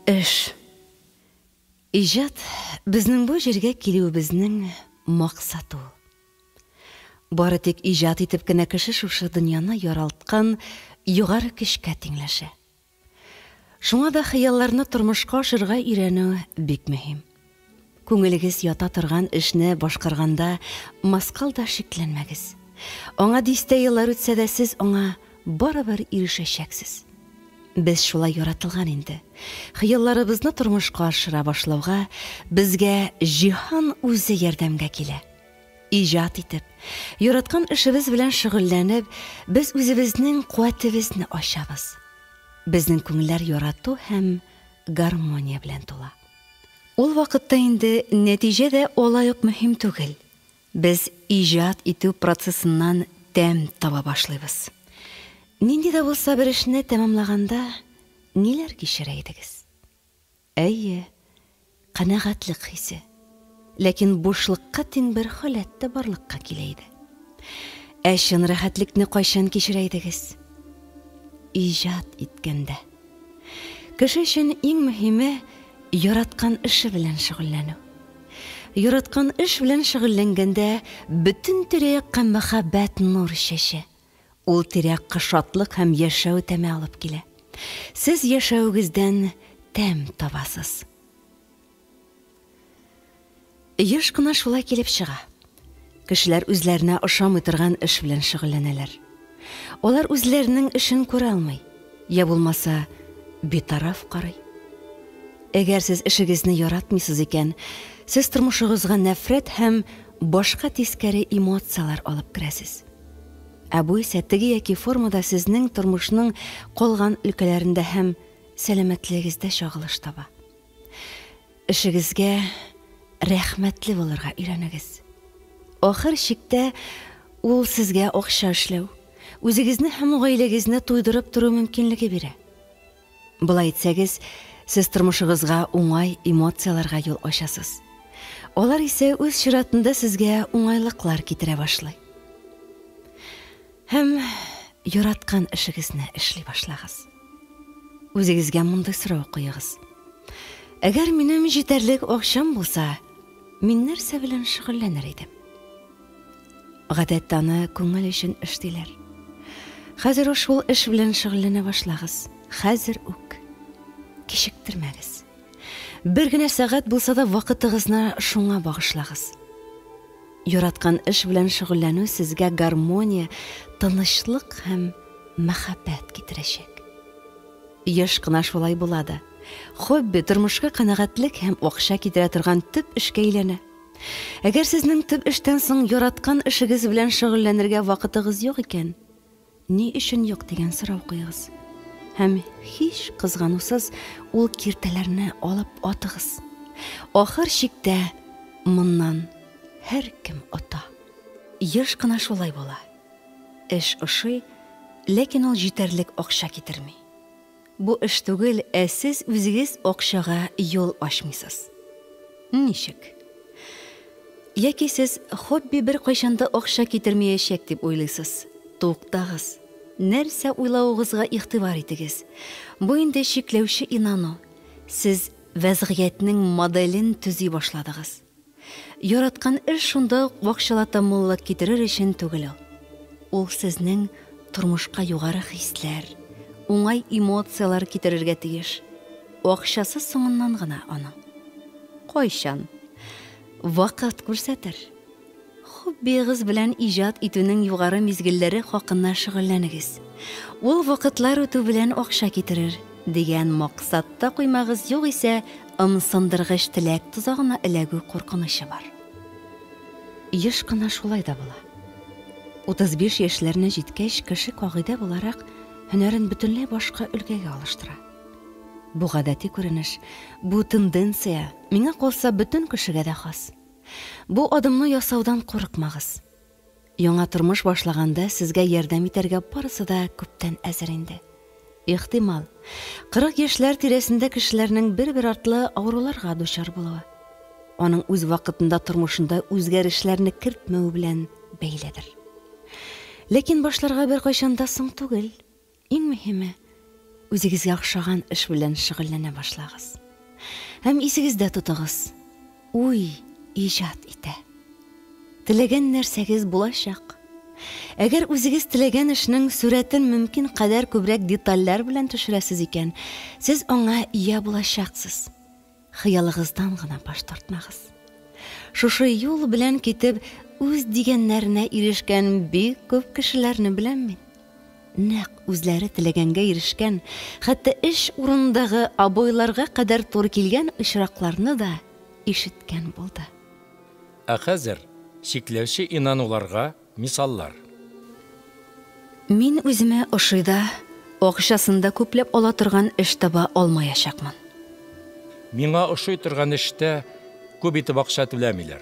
Эш. Иҗат безнең бу җиргә килүебезнең максаты. Бары тик иҗат итеп кенә кеше шушы дөньяны яралткан югары көчкә тиңләшә. Шуңа да хыялларны тормышка ашырга өйрәнү бик мөһим. Күңелегез ята торган эшне башкарганда маскал да шикләнмәгез. Аңа дистә еллар үтсә дә сез аңа барыбер ирешәчәксез. Без шулай яратылган инде. Хыялларыбызны тормышка ашыра башлауга безгә җиһан үзе ярдәмгә килә. Иҗат итеп, яраткан эшебез белән шөгыльләнеп, без үзебезнең куәтебезне ачабыз. Безнең күңелләр ярату һәм гармония белән тула. Ул вакытта инде нәтиҗә дә алай ук мөһим түгел. Без иҗат итү процессыннан тәм таба башлыйбыз. Нинди дә булса бер эшне тәмамлаганда ниләр кичерә идегез? Әйе, канәгатьлек хисе. Ләкин бушлыкка тиң бер халәттә барлыкка килә иде. Чын рәхәтлекне кайчан кичерә идегез? Иҗат иткәндә. Кеше өчен иң мөһиме яраткан эше белән шөгыльләнү. Яраткан эш белән шөгыльләнгәндә бөтен тирә-якка мәхәббәт нур чәчә. Ул тирә-якка шатлык һәм яшәү тәме алып килә. Сез яшәүегездән тәм табасыз. Еш кына шулай килеп чыга. Кешеләр үзләренә ошамый торган эш белән шөгыльләнәләр. Алар үзләренең эшен күрә алмый, я булмаса битараф карый. Әгәр сез эшегезне яратмыйсыз икән, сез тормышыгызга нәфрәт һәм башка тискәре эмоциялар алып керәсез. Бу исә теге яки формада сезнең тормышның калган өлкәләрендә һәм сәламәтлегегездә чагылыш таба. Эшегезгә рәхмәтле булырга өйрәнегез. Ахыр чиктә ул сезгә акча эшләү, үзегезне һәм гаиләгезне туйдырып тору мөмкинлеге бирә. Булай итсәгез, сез тормышыгызга уңай эмоцияларга юл ачасыз. Алар исә үз чиратында сезгә уңайлыклар китерә башлый. Һәм яраткан эшегезне эшли башлагыз. Үзегезгә мондай сорау куегыз. Әгәр минем җитәрлек акчам булса, мин нәрсә белән шөгыльләнер идем? Гадәттә аны күңел өчен эшлиләр. Хәзер шул эш белән шөгыльләнә башлагыз. Хәзер үк. Кичектермәгез. Бер генә сәгать булса да вакытыгызны шуңа багышлагыз. Яраткан эш белән шөгыльләнү сезгә гармония, тынычлык һәм мәхәббәт китерәчәк. Еш кына шулай була да. Хобби тормышка канәгатьлек һәм акча китерә торган төп эшкә әйләнә. Әгәр сезнең төп эштән соң яраткан эшегез белән шөгыльләнергә вакытыгыз юк икән, ни өчен юк дигән сорау куегыз. Һәм һич кызганусыз ул киртәләрне алып атыгыз. Ахыр чиктә моннан һәр кем ата. Еш кына шулай була. Эш ошый, ләкин ул җитәрлек акча китерми. Бу эш түгел, сез үзегез акчага юл ачмыйсыз. Ничек? Яки сез хобби бер кайчанда акча китермәячәк дип уйлыйсыз. Туктагыз. Нәрсә уйлавыгызга игътибар итегез. Бу инде шикләүче инану. Сез вазгыятьнең моделен төзи башладыгыз. Яраткан эш шунда акчалата муллык китерер өчен түгел. Ул сезнең тормышка югары хисләр, уңай эмоциялар китерергә тиеш. Акчасы соңыннан гына аның. Кайчан? Вакыт күрсәтер. Хоббигыз белән иҗат итүнең югары мизгелләре хакында шөгыльләнегез. Ул вакытлар үтү белән акча китерер дигән максатта куймагыз, югыйсә ымсындыргыч теләк тузагына эләгү куркынычы бар. Еш кына шулай да була. 35 яшьләренә җиткәч, кеше кагыйдә буларак һөнәрен бөтенләй башка өлкәгә алыштыра. Бу гадәти күренеш, бу тенденция миңа калса бөтен кешегә дә хас. Бу адымны ясаудан курыкмагыз. Яңа тормыш башлаганда сезгә ярдәм итәргә барысы да күптән әзер инде. Ихтимал, 40 яшьләр тирәсендә кешеләрнең бер-бер артлы авыруларга дучар булуы, аның үз вакытында тормышында үзгәрешләрне кертмәү белән бәйледер. Ләкин башларга бер кайчан да соң түгел. Иң мөһиме, үзегезгә охшаган эш белән шөгыльләнә башлагыз. Һәм исегездә тотыгыз. Уй, иҗат итә. Теләгән нәрсәгез булачак. Әгәр үзегез теләгән эшнең сурәтен мөмкин кадәр күбрәк детальләр белән төшерәсез икән, сез аңа ия булачаксыз. Хыялыгыздан гына баш тартмагыз. Шушы юл белән китеп, үз дигәннәренә ирешкән бик күп кешеләрне беләм мин. Нәкъ үзләре теләгәнгә ирешкән, хәтта эш урындагы абойларга кадәр туры килгән очракларны да ишеткән булды. Ә хәзер шикләүче инануларга мисаллар. Мин үземә ошыйда, акчасында күпләп ала торган эш таба алмаячакмын. Миңа ошый торган эштә күп итеп акча түләмиләр.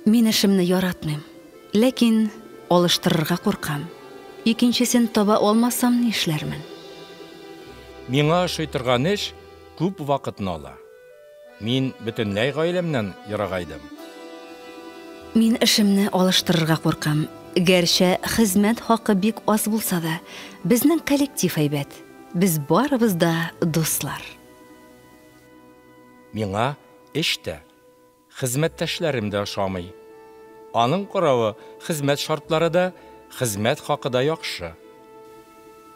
Мин эшемне яратмыйм, ләкин алыштырырга куркам. Икенчесен таба алмасам ни эшләрмен? Миңа ошый торган эш күп вакытны ала. Мин бөтенләй гаиләмнән ерагайдым. Мин эшемне алыштырырга куркам. Гәрчә хезмәт хакы бик аз булса да, безнең коллектив әйбәт. Без барыбыз да дуслар. Миңа эштә хезмәттәшләрем дә ошамый. Аның каравы, хезмәт шартлары да, хезмәт хакы да яхшы.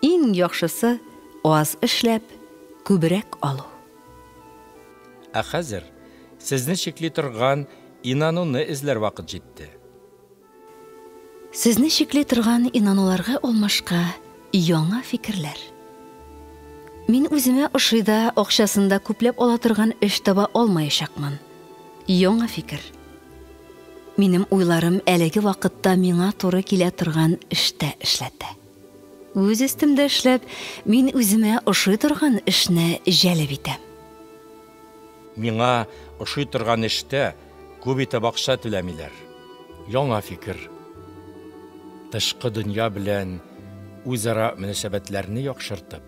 Иң яхшысы аз эшләп, күбрәк алу. Ә хәзер сезне шикли торган инануны эзләр вакыт җитте. Сезне шикли торган инануларга алмашка яңа фикерләр. Мин үземә ошыйда акчасында күпләп ала торган эш таба алмаячакмын. Яңа фикер. Минем уйларым әлеге вакытта миңа туры килә торган эштә эшләтә. Үз өстемдә эшләп, мин үземә ошый торган эшне җәлеп итәм. Миңа ошый торган эштә күп итеп акча түләмиләр. Яңа фикер. Тышкы дөнья белән үзара мөнәсәбәтләрне яхшыртып,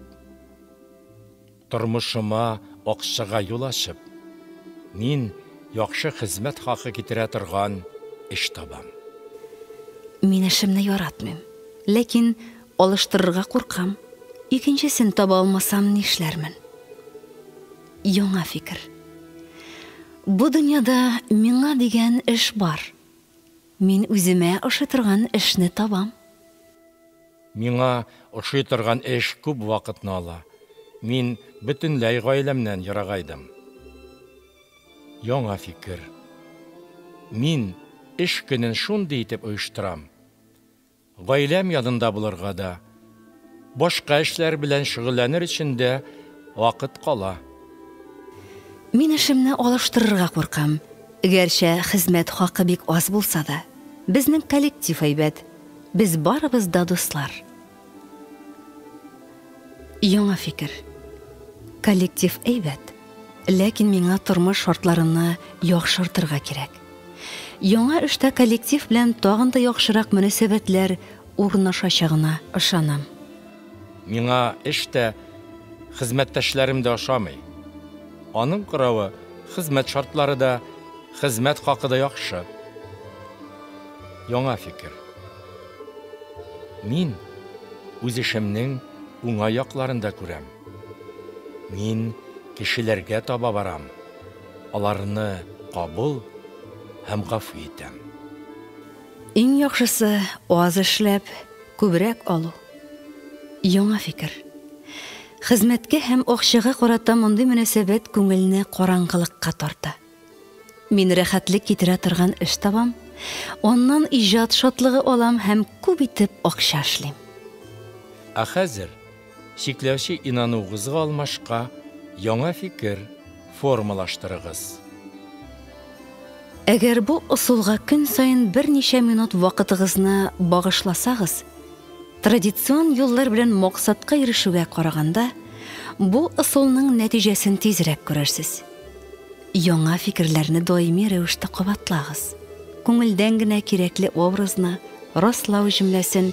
тормышыма акчага юл ачып, мин яхшы хезмәт хакы китерә торган эш табам. Мин эшемне яратмыйм, ләкин алыштырырга куркам. Икенчесен таба алмасам ни эшләрмен? Яңа фикер. Бу дөньяда миңа дигән эш бар. Мин үземә ошый торган эшне табам. Миңа ошый торган эш күп вакытны ала. Мин бөтенләй гаиләмнән ерагайдым. Яңа фикер. Мин эш көнен шундый итеп оештырам. Гаиләм янында булырга да, башка эшләр белән шөгыльләнер өчен дә вакыт кала. Мин эшемне алыштырырга куркам. Гәрчә хезмәт хакы бик аз булса да, безнең коллектив әйбәт. Без барыбыз да дуслар. Яңа фикер. Коллектив әйбәт, ләкин миңа тормыш шартларына яхшыртырга кирәк. Яңа эштә коллектив белән тагын да яхшырак мөнәсәбәтләр урнашачагына ышанам. Миңа эштә хезмәттәшләрем дә ошамый. Аның каравы, хезмәт шартлары да, хезмәт хакы да яхшы. Яңа фикер. Мин үз эшемнең уңай якларында күрәм. Мин кешеләргә таба барам. Аларны кабул һәм гафу итәм. Иң яхшысы аз эшләп, күбрәк алу. Яңа фикер. Хезмәткә һәм акчага карата мондый мөнәсәбәт күңелне караңгылыкка тарта. Мин рәхәтлек китерә торган эш табам, оннан иҗат шатлыгы алам һәм күп итеп акча эшлим. Ә хәзер шикләүче инануыгызга алмашка яңа фикер формалаштырыгыз. Әгәр бу усулга көн сайын берничә минут вакытыгызны багышласагыз, традицион юллар белән максатка ирешүгә караганда, бу усулның нәтиҗәсен тизрәк күрерсез. Яңа фикерләрне даими рәвештә кабатлагыз. Күңелдән генә кирәкле образны, раслау җөмләсен,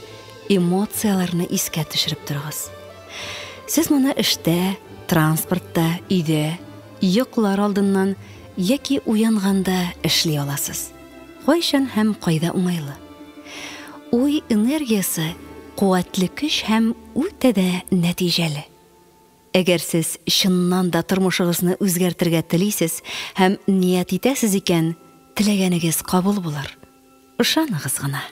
эмоцияларны искә төшереп торыгыз. Сез моны эштә, транспортта, өйдә, йоклар алдыннан яки уянганда эшли аласыз. Кайчан һәм кайда уңайлы. Уй энергиясе куәтле көч һәм үтә дә нәтиҗәле. Әгәр сез чыннан да тормышыгызны үзгәртергә телисез һәм ният итәсез икән, теләгәнегез кабул булыр. Ышаныгыз гына.